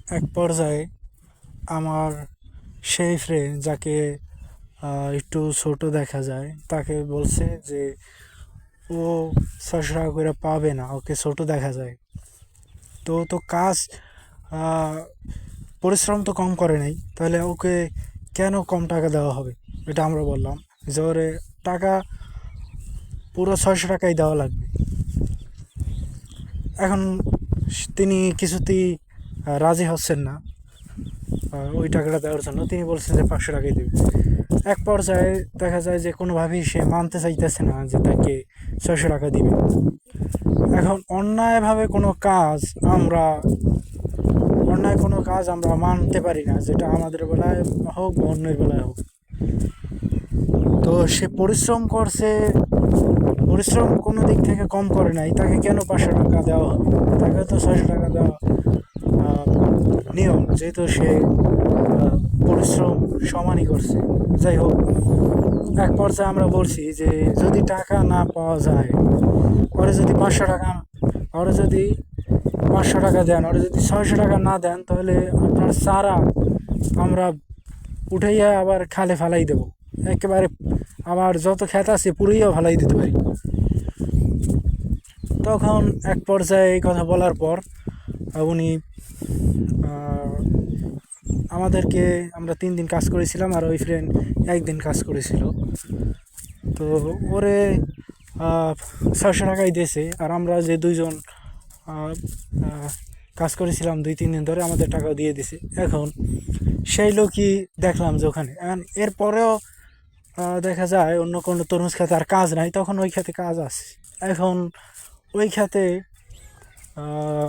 এক পর্যায়ে আমার সেই ফ্রেন্ড যাকে একটু ছোট দেখা যায় তাকে বলছে যে ও 600 টাকা করে পাবে না, ওকে ছোট দেখা যায়। তো তো কাজ আহ, পরিশ্রম তো কম করে নাই, তাহলে ওকে কেন কম টাকা দেওয়া হবে? এটা আমরা বললাম যে ওরে টাকা পুরো 600 টাকাই দেওয়া লাগবে। এখন তিনি কিছুতেই রাজি হচ্ছেন না ওই টাকাটা দেওয়ার জন্য। তিনি বলছেন যে 500 টাকাই দেবে। এক পর্যায়ে দেখা যায় যে কোনোভাবেই সে মানতে চাইতেছে না যে তাকে 600 টাকা দিবে। এখন আমরা অন্যায় কোনো কাজ আমরা মানতে পারি না, যেটা আমাদের বেলায় হোক বা অন্যের বেলায় হোক। তো সে পরিশ্রম করছে, পরিশ্রম কোনো দিক থেকে কম করে নাই, তাকে কেন 500 টাকা দেওয়া হবে? তাকে তো 600 টাকা দেওয়া আহ, নিয়ম, যেহেতু সে পরিশ্রম সমানই করছে। যাই হোক, এক পর্যায়ে আমরা বলছি যে যদি টাকা না পাওয়া যায়, ওরা যদি 500 টাকা, ওরা যদি 500 টাকা দেন, ওরা যদি 600 টাকা না দেন, তাহলে আপনার চারা আমরা উঠাইয়া আবার খালে ফালাই দেবো একেবারে। আবার যত ক্ষেত আছে পুরোইও ফালাই দিতে পারি। তখন এক পর্যায়ে এই কথা বলার পর উনি আহ, আমাদেরকে, আমরা 3 দিন কাজ করেছিলাম আর ওই ফ্রেন্ড একদিন কাজ করেছিল। তো ওরে 600 টাকাই দিয়েছে, আর আমরা যে দুইজন আহ, আহ, কাজ করেছিলাম 2-3 দিন ধরে, আমাদের টাকা দিয়ে দিছে। এখন সেই লোকই দেখলাম যে ওখানে এরপরেও দেখা যায় অন্য কোনো তরমুজ খেতে আর কাজ নাই, তখন ওই খেতে কাজ আছে। এখন ওই খেতে আহ,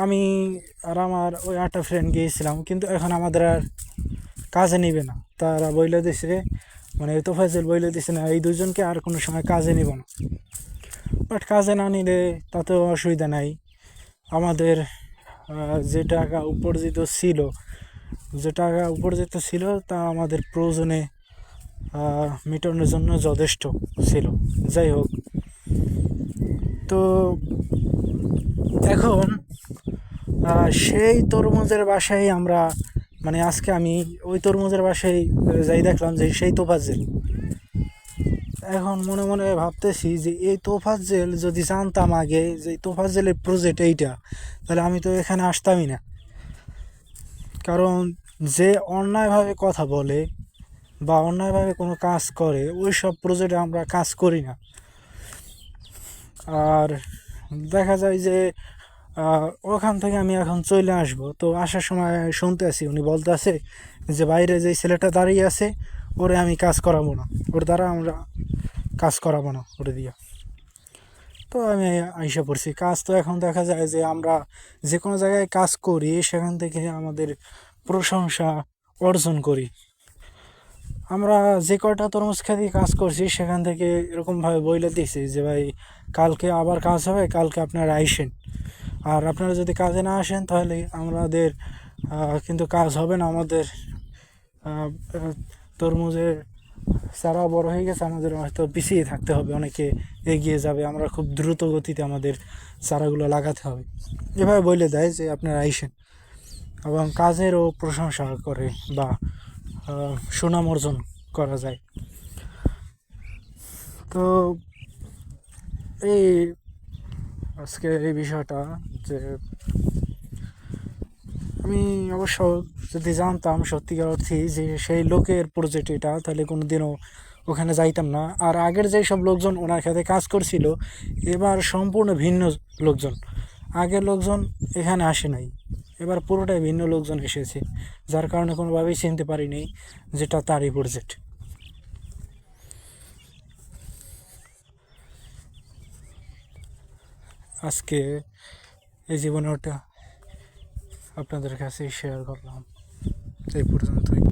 আমি আর আমার ওই 8টা ফ্রেন্ড গিয়েছিলাম, কিন্তু এখন আমাদের আর কাজে নিবে না। তারা বইলে দিছে, মানে তোফাজ্জল বইলে দিছে না, এই দুজনকে আর কোনো সময় কাজে নিব না। বাট কাজে না নিলে তাতেও অসুবিধা নাই। আমাদের যে টাকা উপার্জিত ছিল, তা আমাদের প্রয়োজনে মেটানোর জন্য যথেষ্ট ছিল। যাই হোক, তো এখন সেই তরমুজের বাসায় আমরা, মানে আজকে আমি ওই তরমুজের বাসায় যাই, দেখলাম যে সেই তোফাজ্জেল। এখন মনে মনে ভাবতেছি যে এই তোফাজ্জেল যদি জানতাম আগে যে এই তোফাজ্জেলের প্রজেক্ট এইটা, তাহলে আমি তো এখানে আসতামই না। কারণ যে অন্যায়ভাবে কথা বলে বা অন্যায়ভাবে কোনো কাজ করে, ওই সব প্রজেক্টে আমরা কাজ করি না। আর দেখা যায় যে ওখান থেকে আমি এখন চলে আসব, তো আসার সময় শুনতে আছি উনি বলতে আছে যে বাইরে যে ছেলেটা দাঁড়িয়ে আছে ওরে আমি কাজ করাবো না, ওর দ্বারা আমরা কাজ করাবো না ওরে দিয়া। তো আমি আইসা পড়ছি কাজ। তো এখন দেখা যায় যে আমরা যে কোনো জায়গায় কাজ করি সেখান থেকে আমাদের প্রশংসা অর্জন করি। আমরা যে কয়টা তরমুজ খেতে কাজ করছি সেখান থেকে এরকমভাবে বইলে দিয়েছি যে ভাই কালকে আবার কাজ হবে, কালকে আপনারা আইসেন। আর আপনারা যদি কাজে না আসেন তাহলে আমাদের কিন্তু কাজ হবে না। আমাদের আহ, আহ, তরমুজের চারা বড় হয়ে গেছে, আমাদের হয়তো পিছিয়ে থাকতে হবে, অনেকে এগিয়ে যাবে, আমরা খুব দ্রুত গতিতে আমাদের চারাগুলো লাগাতে হবে। এভাবে বলে দেয় যে আপনারা আইসেন, এবং কাজেরও প্রশংসা করে বা সুনাম অর্জন করা যায়। তো এই আজকে এই বিষয়টা, যে আমি অবশ্য যদি জানতাম সত্যিকার অর্থে যে সেই লোকের প্রজেক্ট এটা, তাহলে কোনো দিনও ওখানে যাইতাম না। আর আগের যেই সব লোকজন ওনার সাথে কাজ করছিল, এবার সম্পূর্ণ ভিন্ন লোকজন। আগের লোকজন এখানে আসে নাই, এবার পুরোটাই ভিন্ন লোকজন এসেছে, যার কারণে কোনোভাবেই চিনতে পারিনি যেটা তারই প্রজেক্ট। আজকে এই জীবনে ওটা আপনাদের কাছে শেয়ার করলাম। এই পর্যন্তই।